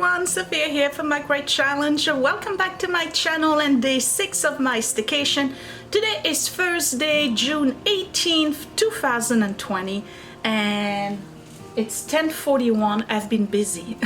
everyone, Sophia here from my great challenge. Welcome back to my channel and day 6 of my staycation. Today is Thursday, June 18th, 2020, and it's 10:41. I've been busy.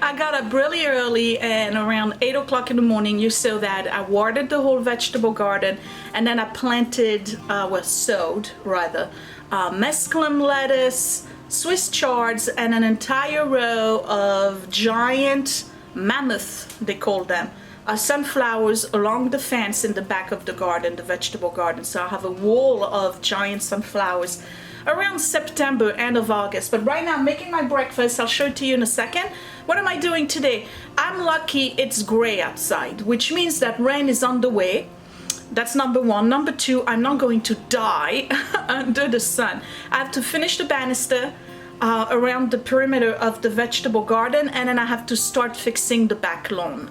I got up really early, and around 8 o'clock in the morning, you saw that I watered the whole vegetable garden, and then I planted, sowed rather, mesclun lettuce, Swiss chards, and an entire row of giant mammoth, they call them, sunflowers along the fence in the back of the garden, the vegetable garden. So I have a wall of giant sunflowers around September, end of August. But right now I'm making my breakfast. I'll show it to you in a second. What am I doing today? I'm lucky it's gray outside, which means that rain is on the way. That's number one. Number two, I'm not going to die under the sun. I have to finish the banister around the perimeter of the vegetable garden, and then I have to start fixing the back lawn.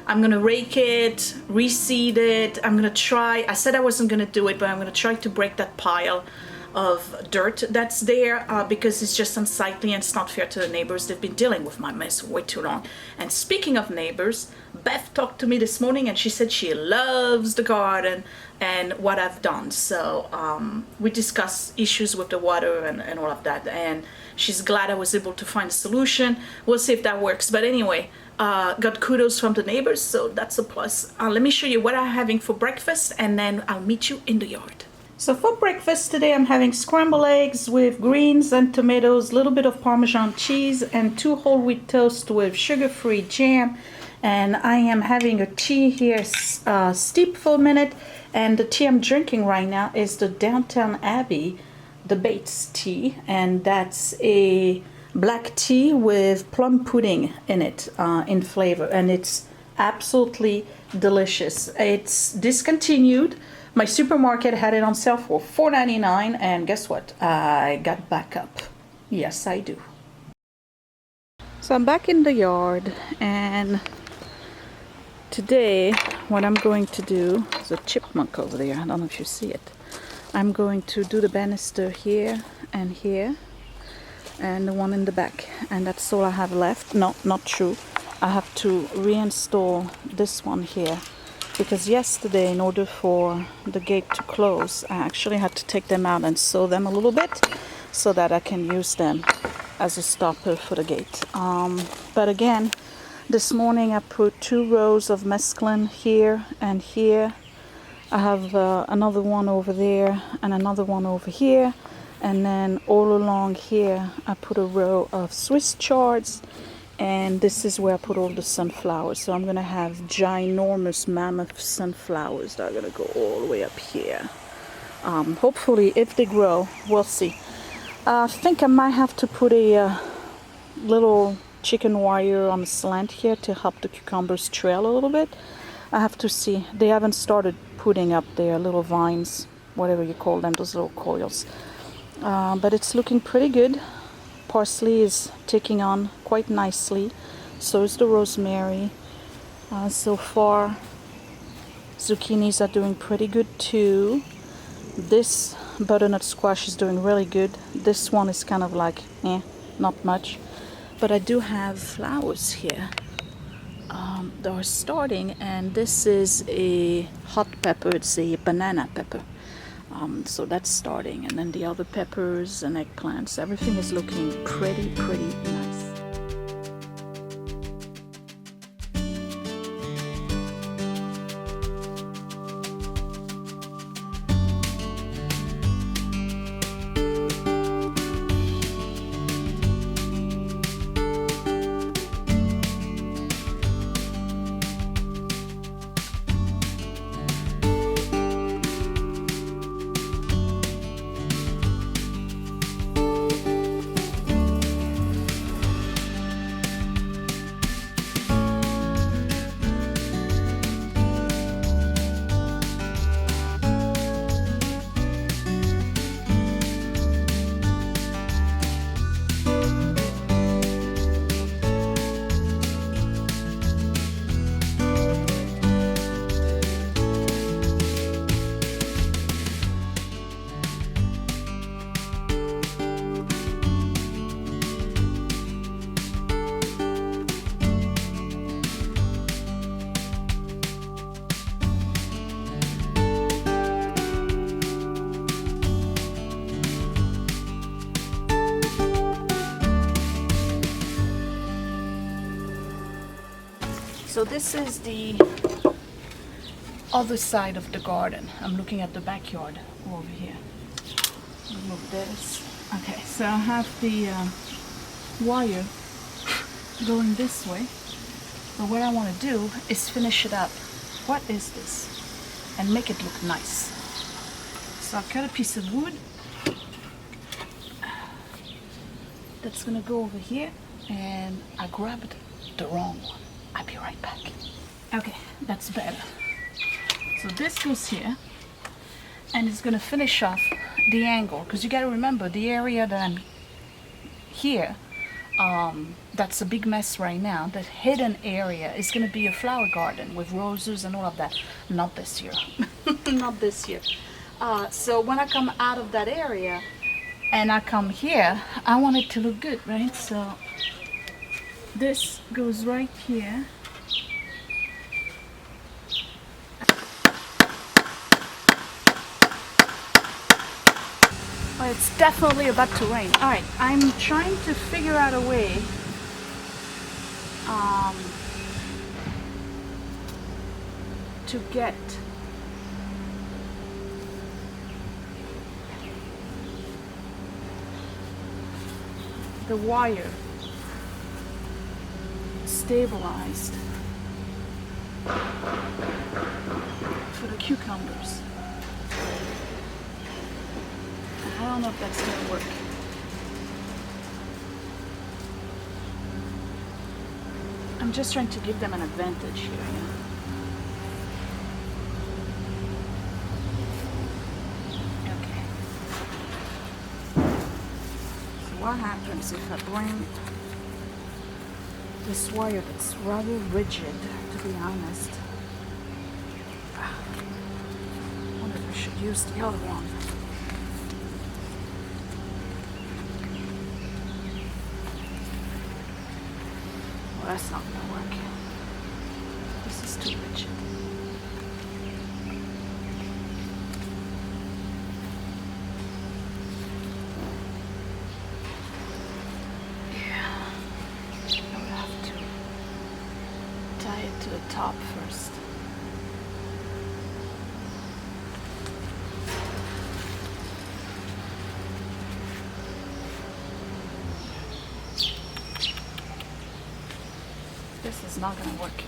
I'm gonna rake it, reseed it. I'm gonna try, I said I wasn't gonna do it, but I'm gonna try to break that pile of dirt that's there because it's just unsightly and it's not fair to the neighbors. They've been dealing with my mess way too long. And speaking of neighbors, Beth talked to me this morning and she said she loves the garden and what I've done. So we discussed issues with the water and all of that, and she's glad I was able to find a solution. We'll see if that works. But anyway, got kudos from the neighbors, so that's a plus. Let me show you what I'm having for breakfast, and then I'll meet you in the yard. So for breakfast today, I'm having scrambled eggs with greens and tomatoes, a little bit of Parmesan cheese, and 2 whole wheat toast with sugar-free jam. And I am having a tea here, steep for a minute. And the tea I'm drinking right now is the Downtown Abbey, the Bates tea. And that's a black tea with plum pudding in it, in flavor. And it's absolutely delicious. It's discontinued. My supermarket had it on sale for $4.99, and guess what? I got back up. Yes, I do. So I'm back in the yard, and today what I'm going to do is a chipmunk over there. I don't know if you see it. I'm going to do the banister here and here, and the one in the back, and that's all I have left. No, not true. I have to reinstall this one here, because yesterday, in order for the gate to close, I actually had to take them out and sew them a little bit so that I can use them as a stopper for the gate. But again, this morning I put 2 rows of mesclun here and here. I have another one over there and another one over here. And then all along here, I put a row of Swiss chards. And this is where I put all the sunflowers. So I'm going to have ginormous mammoth sunflowers that are going to go all the way up here. Hopefully, if they grow, we'll see. I think I might have to put a little chicken wire on the slant here to help the cucumbers trail a little bit. I have to see. They haven't started putting up their little vines, whatever you call them, those little coils. But it's looking pretty good. Parsley is taking on quite nicely, so is the rosemary. So far, zucchinis are doing pretty good too. This butternut squash is doing really good. This one is kind of like, not much. But I do have flowers here that are starting, and this is a hot pepper. It's a banana pepper. So that's starting, and then the other peppers and eggplants, everything is looking pretty nice. So this is the other side of the garden. I'm looking at the backyard over here. Remove this. Okay, so I have the wire going this way, but what I want to do is finish it up. What is this? And make it look nice. So I cut a piece of wood that's gonna go over here, and I grabbed the wrong one. I'll be right back. Okay, that's better. So this goes here, and it's gonna finish off the angle, because you gotta remember the area that I'm here, that's a big mess right now. The hidden area is gonna be a flower garden with roses and all of that. Not this year. Not this year. So when I come out of that area and I come here, I want it to look good, right? So this goes right here. Well, it's definitely about to rain. All right, I'm trying to figure out a way to get the wire stabilized for the cucumbers. I don't know if that's going to work. I'm just trying to give them an advantage here, you know? Okay. So what happens if I bring this wire that's rather rigid, to be honest? I wonder if I should use the other one. Well, that's not going to work. This is too rigid. Yeah. I would have to tie it to the top first. This is not going to work.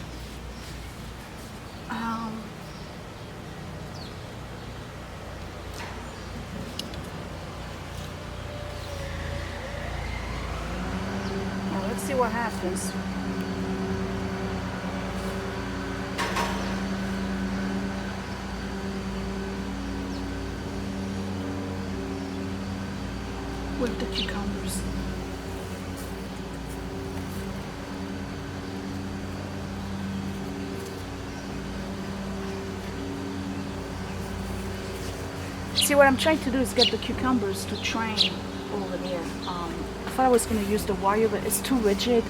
Well, let's see what happens. With the cucumbers. See, what I'm trying to do is get the cucumbers to train over there. I thought I was going to use the wire, but it's too rigid,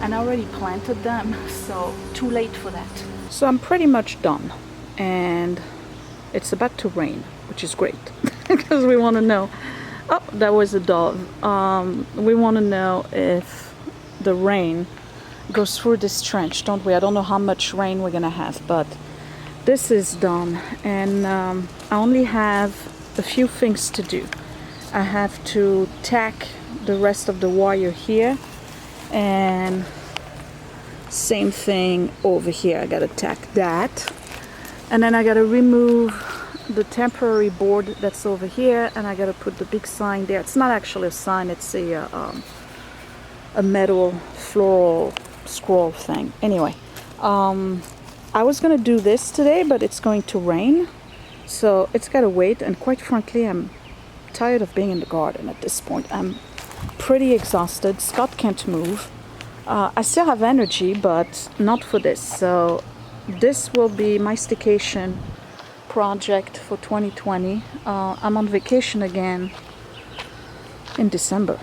and I already planted them, so too late for that. So I'm pretty much done, and it's about to rain, which is great, because we want to know. Oh, that was a dove. We want to know if the rain goes through this trench, don't we? I don't know how much rain we're going to have, but this is done, and I only have a few things to do. I have to tack the rest of the wire here, and same thing over here. I gotta tack that, and then I gotta remove the temporary board that's over here, and I gotta put the big sign there. It's not actually a sign, it's a metal floral scroll thing. Anyway, I was gonna do this today, but it's going to rain, so it's gotta wait. And quite frankly, I'm tired of being in the garden at this point. I'm pretty exhausted. Scott can't move. I still have energy, but not for this. So this will be my staycation project for 2020. I'm on vacation again in December.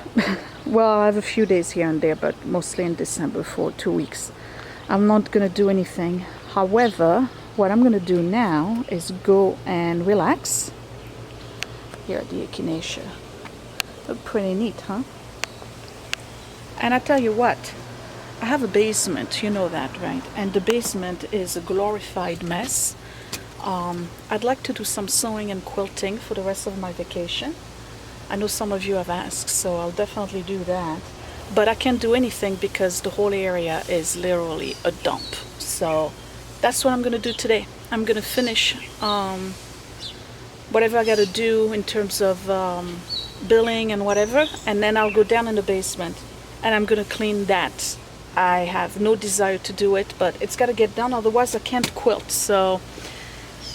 Well, I have a few days here and there, but mostly in December for 2 weeks. I'm not gonna do anything. However, what I'm going to do now is go and relax here at the echinacea. Look pretty neat, huh? And I tell you what, I have a basement, you know that, right? And the basement is a glorified mess. I'd like to do some sewing and quilting for the rest of my vacation. I know some of you have asked, so I'll definitely do that. But I can't do anything because the whole area is literally a dump. So that's what I'm gonna do today. I'm gonna finish whatever I gotta do in terms of billing and whatever, and then I'll go down in the basement and I'm gonna clean that. I have no desire to do it, but it's gotta get done, otherwise I can't quilt. So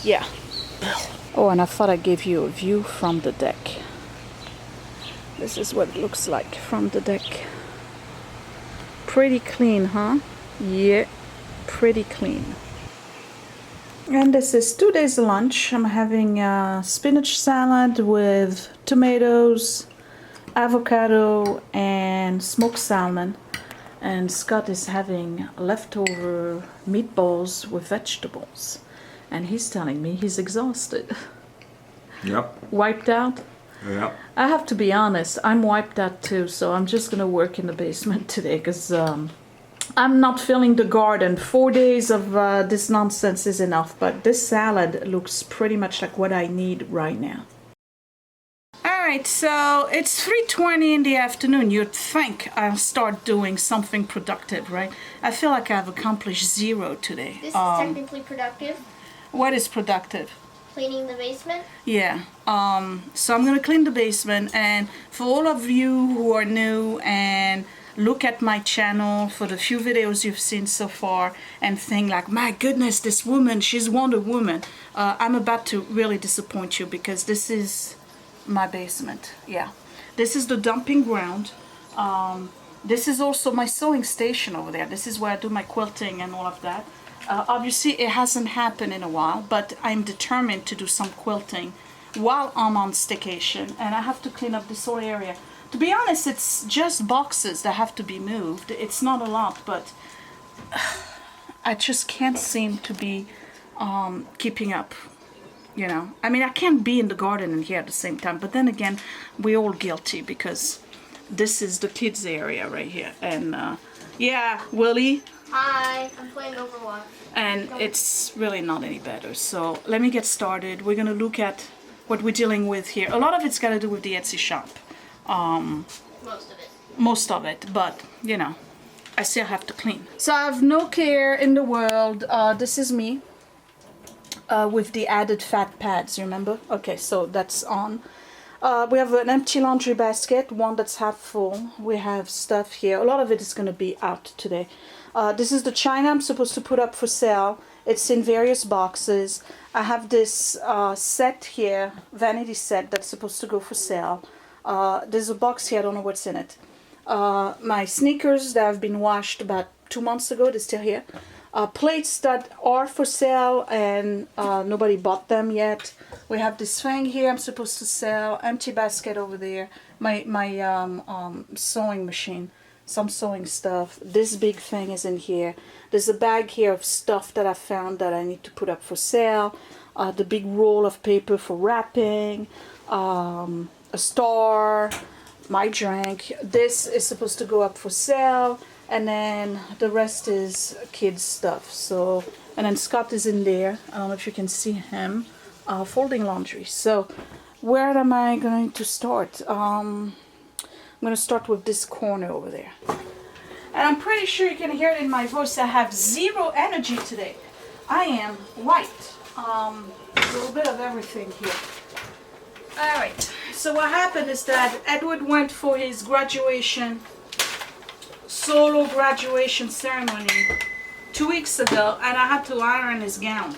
yeah. Oh, and I thought I gave you a view from the deck. This is what it looks like from the deck. Pretty clean, huh? Yeah, pretty clean. And this is today's lunch. I'm having a spinach salad with tomatoes, avocado, and smoked salmon. And Scott is having leftover meatballs with vegetables. And he's telling me he's exhausted. Yep. Wiped out? Yep. I have to be honest, I'm wiped out too, so I'm just gonna work in the basement today because I'm not filling the garden. 4 days of this nonsense is enough, but this salad looks pretty much like what I need right now. Alright, so it's 3:20 in the afternoon. You'd think I'll start doing something productive, right? I feel like I've accomplished zero today. This is technically productive. What is productive? Cleaning the basement. Yeah, so I'm gonna clean the basement, and for all of you who are new and look at my channel for the few videos you've seen so far and think like, my goodness, this woman, she's Wonder Woman, I'm about to really disappoint you because this is my basement. Yeah, this is the dumping ground. This is also my sewing station over there. This is where I do my quilting and all of that. Obviously it hasn't happened in a while, but I'm determined to do some quilting while I'm on staycation, and I have to clean up this whole area. To be honest, it's just boxes that have to be moved. It's not a lot, but I just can't seem to be keeping up, you know. I mean, I can't be in the garden and here at the same time, but then again, we're all guilty because this is the kids area right here. And yeah, Willie. Hi, I'm playing Overwatch. And it's really not any better. So let me get started. We're gonna look at what we're dealing with here. A lot of it's got to do with the Etsy shop. Most of it, but you know, I still have to clean. So I have no care in the world. This is me with the added fat pads, you remember? Okay, so that's on. We have an empty laundry basket, one that's half full. We have stuff here. A lot of it is going to be out today. This is the china I'm supposed to put up for sale. It's in various boxes. I have this set here, vanity set, that's supposed to go for sale. There's a box here, I don't know what's in it. My sneakers that have been washed about 2 months ago, they're still here. Plates that are for sale and nobody bought them yet. We have this thing here I'm supposed to sell. Empty basket over there. My sewing machine. Some sewing stuff. This big thing is in here. There's a bag here of stuff that I found that I need to put up for sale. The big roll of paper for wrapping. A star. My drink. This is supposed to go up for sale. And then the rest is kids stuff. So, and then Scott is in there. I don't know if you can see him folding laundry. So where am I going to start? I'm going to start with this corner over there. And I'm pretty sure you can hear it in my voice. I have zero energy today. I am white. A little bit of everything here. All right. So what happened is that Edward went for his graduation, solo graduation ceremony 2 weeks ago, and I had to iron his gown,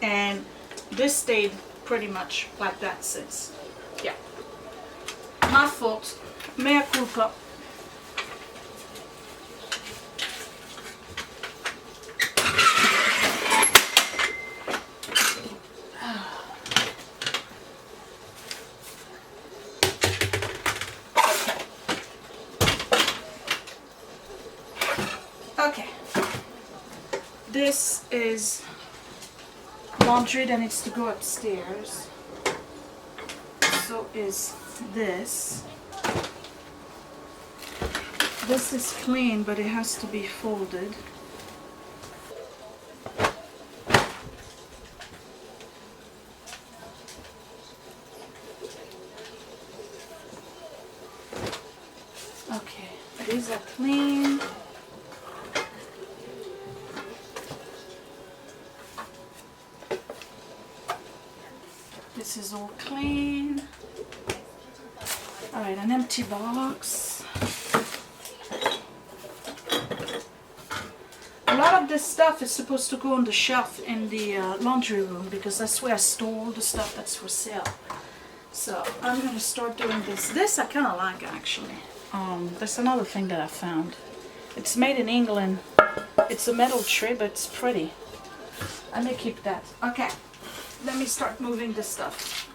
and this stayed pretty much like that since. Yeah, my fault, mea culpa. Okay, this is laundry that needs to go upstairs. So is this. This is clean, but it has to be folded. Okay, these are clean. This is all clean. All right, an empty box. A lot of this stuff is supposed to go on the shelf in the laundry room because that's where I store all the stuff that's for sale. So I'm gonna start doing this. This I kind of like actually. That's another thing that I found. It's made in England. It's a metal tray, but it's pretty. I may keep that. Okay, let me start moving this stuff.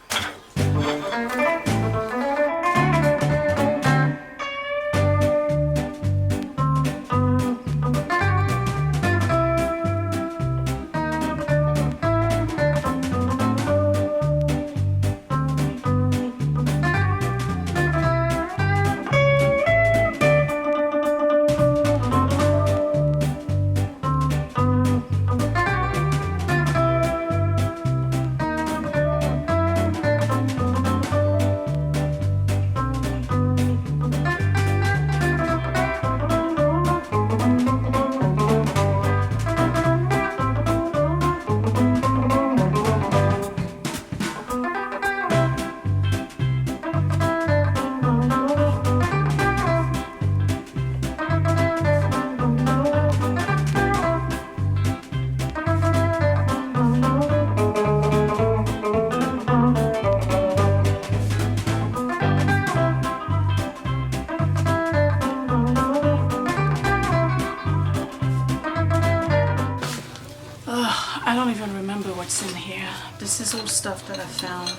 I don't even remember what's in here. This is all stuff that I found.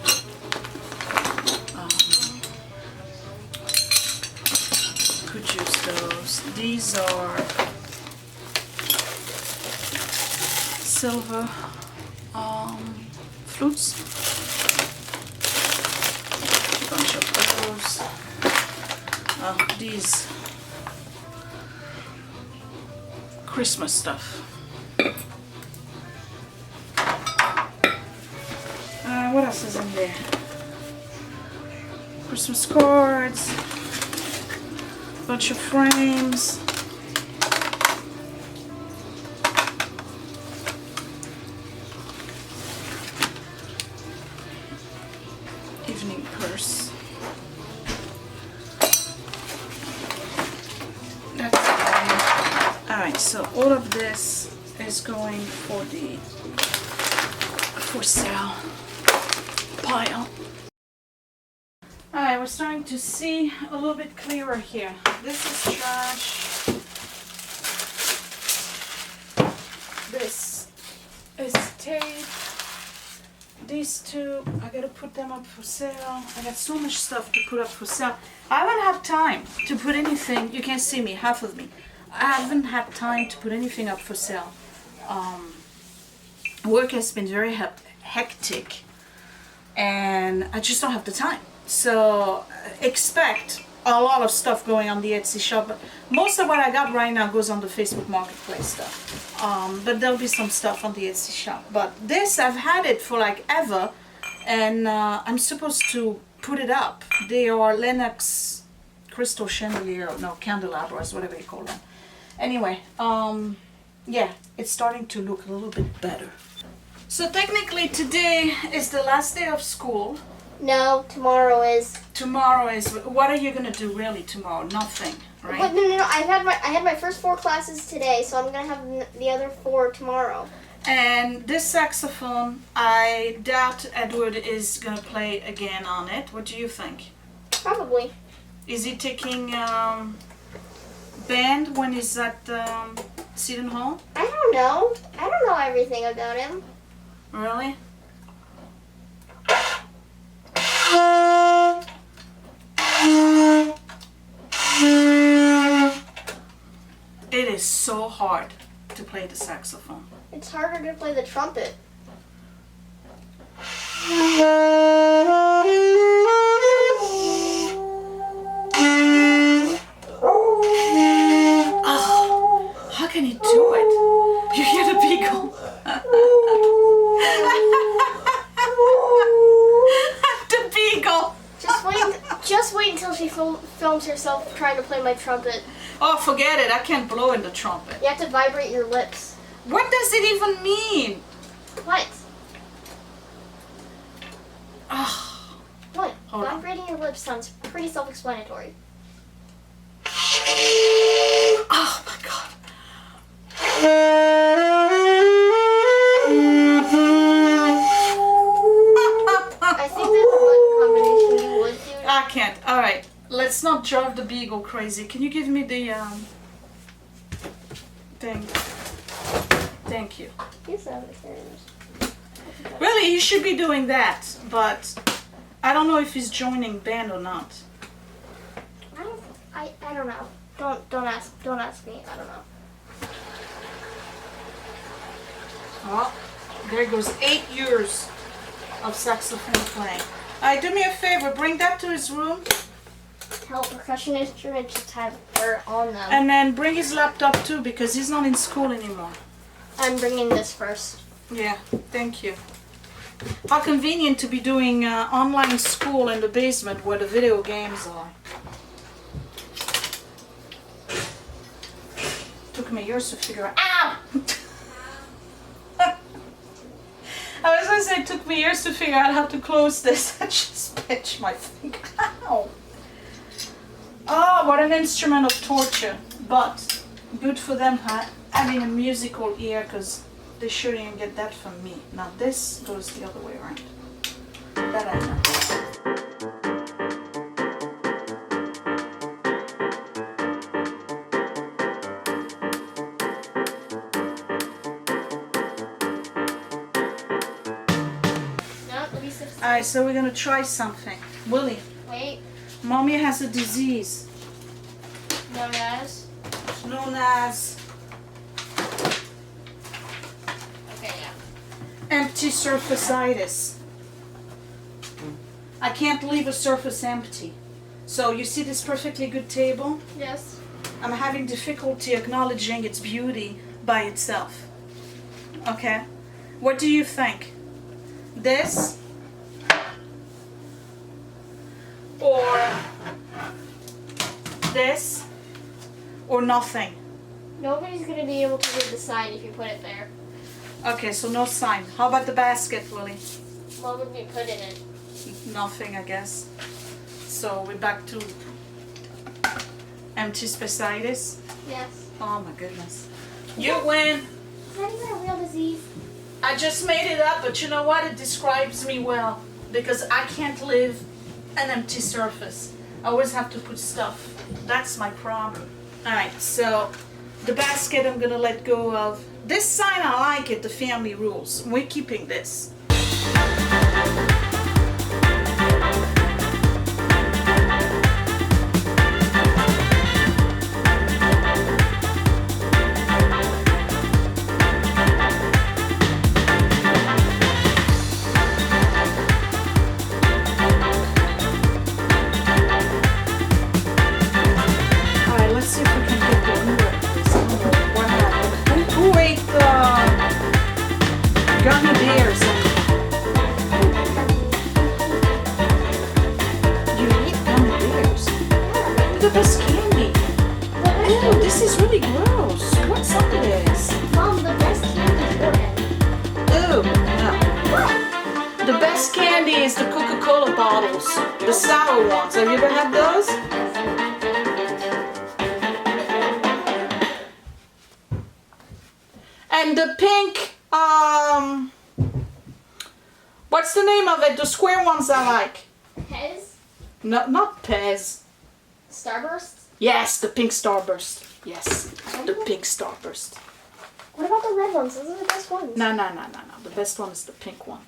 Could use those. These are silver flutes. A bunch of those. These Christmas stuff. What else is in there? Christmas cards, bunch of frames, evening purse. That's all right. So all of this is going for the for sale pile. Alright, we're starting to see a little bit clearer here. This is trash. This is tape. These two, I gotta put them up for sale. I got so much stuff to put up for sale. I haven't had time to put anything, you can't see me, half of me. I haven't had time to put anything up for sale. Work has been very hectic. And I just don't have the time. So expect a lot of stuff going on the Etsy shop. But most of what I got right now goes on the Facebook Marketplace stuff. But there'll be some stuff on the Etsy shop. But this, I've had it for like ever. And I'm supposed to put it up. They are Lennox crystal chandelier, no, candelabras, whatever you call them. Anyway, yeah, it's starting to look a little bit better. So technically today is the last day of school. No, tomorrow is. Tomorrow is. What are you gonna do really tomorrow? Nothing, right? But no. I had my first 4 classes today, so I'm gonna have the other 4 tomorrow. And this saxophone, I doubt Edward is gonna play again on it. What do you think? Probably. Is he taking band when he's at Seton Hall? I don't know. I don't know everything about him. Really? It is so hard to play the saxophone. It's harder to play the trumpet. yourself trying to play my trumpet. Oh, forget it. I can't blow in the trumpet. You have to vibrate your lips. What does it even mean? What? Oh, What? Hold on. Vibrating your lips sounds pretty self-explanatory. oh my God. I think that's one combination you would do. I can't. All right. Let's not drive the beagle crazy. Can you give me the thing? Thank you. Yes, I understand. Really, he should be doing that, but I don't know if he's joining band or not. I don't know. Don't ask me. I don't know. Well, there goes 8 years of saxophone playing. Alright, do me a favor, bring that to his room, Hell, percussion instruments just have fur on them. and then bring his laptop too, because he's not in school anymore. I'm bringing this first. Yeah, thank you. How convenient to be doing online school in the basement where the video games are. Took me years to figure out. Ow! I was gonna say it took me years to figure out how to close this. I just pinched my finger. Ow! Oh, what an instrument of torture. But good for them having a musical ear, because they shouldn't even get that from me. Now this goes the other way around. That I know. No, let me see. Alright, so we're gonna try something. Willie, Wait. Mommy has a disease Known as. known as Okay, yeah. empty surfacitis. I can't leave a surface empty. So you see this perfectly good table? Yes. I'm having difficulty acknowledging its beauty by itself. Okay? What do you think? This? Or this? Or nothing? Nobody's gonna be able to read the sign if you put it there. Okay, so no sign. How about the basket, Willie? What would we put in it? Nothing, I guess. So we're back to empty spacitis. Yes. Oh my goodness. You win. Is that even a real disease? I just made it up, but you know what? It describes me well, because I can't live an empty surface. I always have to put stuff. That's my problem. Alright, so the basket I'm gonna let go of. This sign, I like it, the family rules. We're keeping this. Alright, let's see if we can get the number of this. I don't know what happened. Who ate the gummy bears? You eat gummy bears? Look at this candy. Ew, this is really gross. What's up with this? Mom, the best candy for Ew, no. The best candy is the Coca-Cola bottles. The sour ones. Have you ever had those? And the pink, what's the name of it? The square ones I like. Pez? No, not Pez. Starburst? Yes, the pink Starburst. Yes, the pink Starburst. What about the red ones? Those are the best ones. No. The best one is the pink one.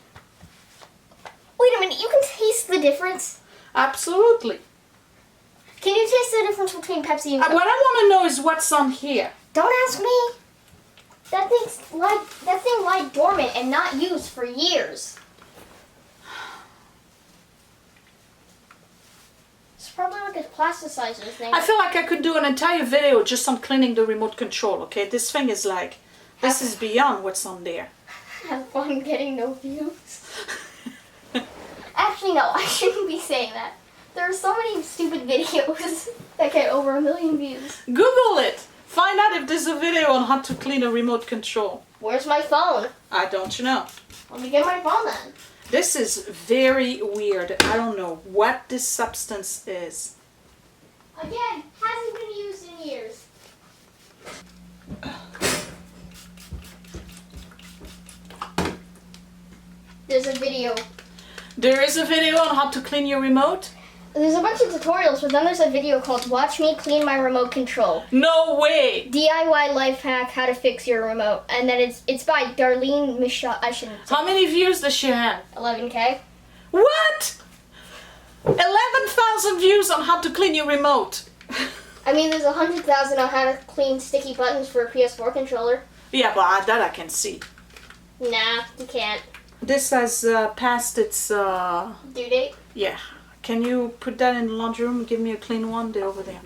Wait a minute, you can taste the difference? Absolutely. Can you taste the difference between Pepsi and Coke? What I want to know is what's on here. Don't ask me. That thing lied dormant and not used for years. It's probably like a plasticizer thing. I feel like I could do an entire video just on cleaning the remote control, okay? This thing is like, this is beyond what's on there. Have fun getting no views. Actually, no, I shouldn't be saying that. There are so many stupid videos that get over 1 million views. Google it. Find out if there's a video on how to clean a remote control. Where's my phone? I don't know. Let me get my phone then. This is very weird. I don't know what this substance is. Again, hasn't been used in years. There's a video. There is a video on how to clean your remote? There's a bunch of tutorials, but then there's a video called Watch Me Clean My Remote Control. No way! DIY life hack, how to fix your remote. And then it's by Darlene Michaud. I shouldn't say. How many views does she have? 11K. What? 11,000 views on how to clean your remote. I mean, there's 100,000 on how to clean sticky buttons for a PS4 controller. Yeah, but that I can see. Nah, you can't. This has passed its... Due date? Yeah. Can you put that in the laundry room and give me a clean one? They're over there.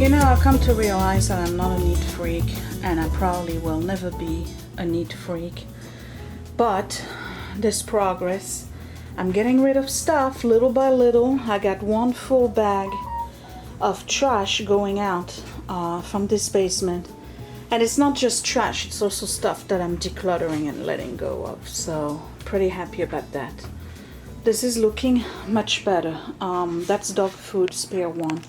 You know, I've come to realize that I'm not a neat freak, and I probably will never be a neat freak. But there's progress. I'm getting rid of stuff little by little. I got one full bag of trash going out from this basement. And it's not just trash, it's also stuff that I'm decluttering and letting go of. So, pretty happy about that. This is looking much better. That's dog food, spare one.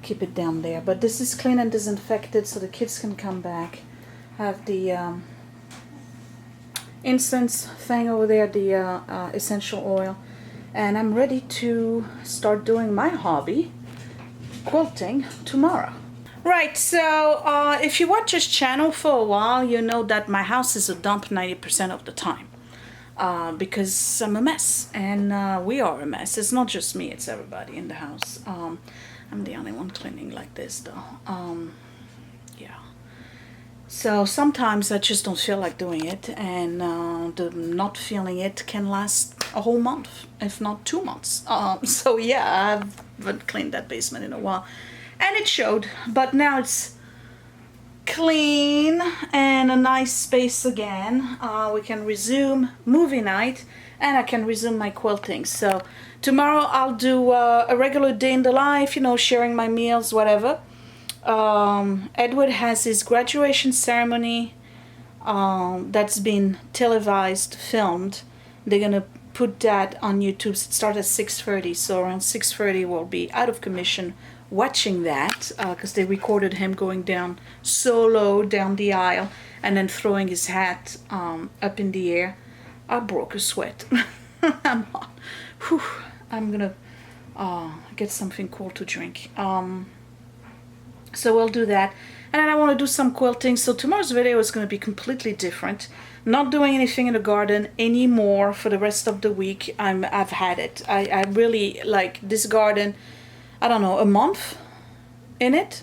Keep it down there. But this is clean and disinfected so the kids can come back. I have the incense thing over there, the essential oil. And I'm ready to start doing my hobby, quilting, tomorrow. Right, so if you watch this channel for a while, you know that my house is a dump 90% of the time. Because I'm a mess, and we are a mess. It's not just me, it's everybody in the house. I'm the only one cleaning like this though. Yeah. So sometimes I just don't feel like doing it, and the not feeling it can last a whole month, if not 2 months. So yeah, I haven't cleaned that basement in a while. And it showed, but now it's clean and a nice space again. We can resume movie night, and I can resume my quilting. So tomorrow I'll do a regular day in the life, you know, sharing my meals, whatever. Edward has his graduation ceremony that's been televised, filmed. They're gonna put that on YouTube. It starts at 6:30, so around 6:30 we'll be out of commission watching that, because they recorded him going down solo down the aisle and then throwing his hat up in the air. I broke a sweat. I'm hot. Whew. I'm gonna get something cool to drink. So we'll do that, and then I want to do some quilting. So tomorrow's video is going to be completely different. Not doing anything in the garden anymore for the rest of the week. I've had it. I really like this garden. I don't know, a month in it.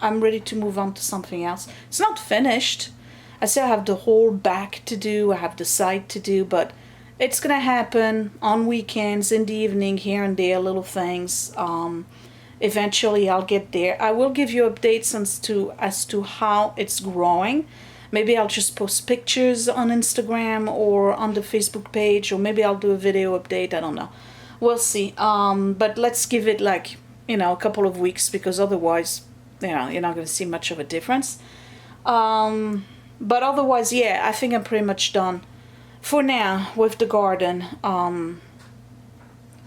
I'm ready to move on to something else. It's not finished. I still have the whole back to do. I have the side to do, but it's gonna happen on weekends, in the evening, here and there, little things. Eventually I'll get there. I will give you updates as to how it's growing. Maybe I'll just post pictures on Instagram or on the Facebook page, or maybe I'll do a video update. I don't know. We'll see. But let's give it like, you know, a couple of weeks, because otherwise, you know, you're not going to see much of a difference. But otherwise, yeah, I think I'm pretty much done for now with the garden.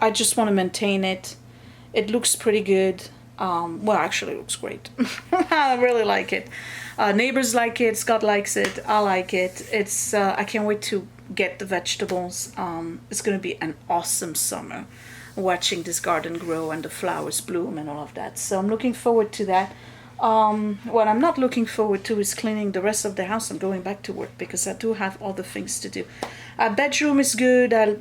I just want to maintain it. It looks pretty good. Well, actually it looks great. I really like it. Neighbors like it, Scott likes it, I like it. It's I can't wait to get the vegetables. It's gonna be an awesome summer watching this garden grow and the flowers bloom and all of that. So I'm looking forward to that. What I'm not looking forward to is cleaning the rest of the house and going back to work, because I do have other things to do. Our bedroom is good, our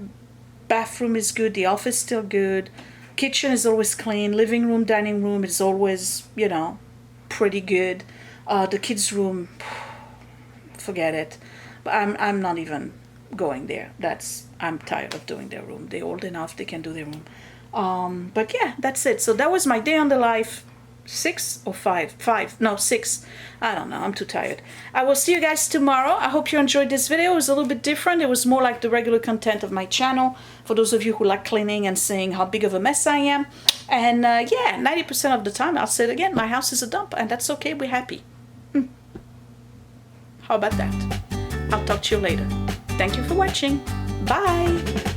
bathroom is good, the office is still good. Kitchen is always clean. Living room, dining room is always, you know, pretty good. The kids' room, forget it. But I'm not even going there. I'm tired of doing their room. They're old enough, they can do their room. But yeah, that's it. So that was my day on the life. 6 or 5? 5. No, 6. I don't know. I'm too tired. I will see you guys tomorrow. I hope you enjoyed this video. It was a little bit different. It was more like the regular content of my channel, for those of you who like cleaning and seeing how big of a mess I am. And yeah, 90% of the time, I'll say it again, my house is a dump, and that's okay. We're happy. How about that? I'll talk to you later. Thank you for watching. Bye.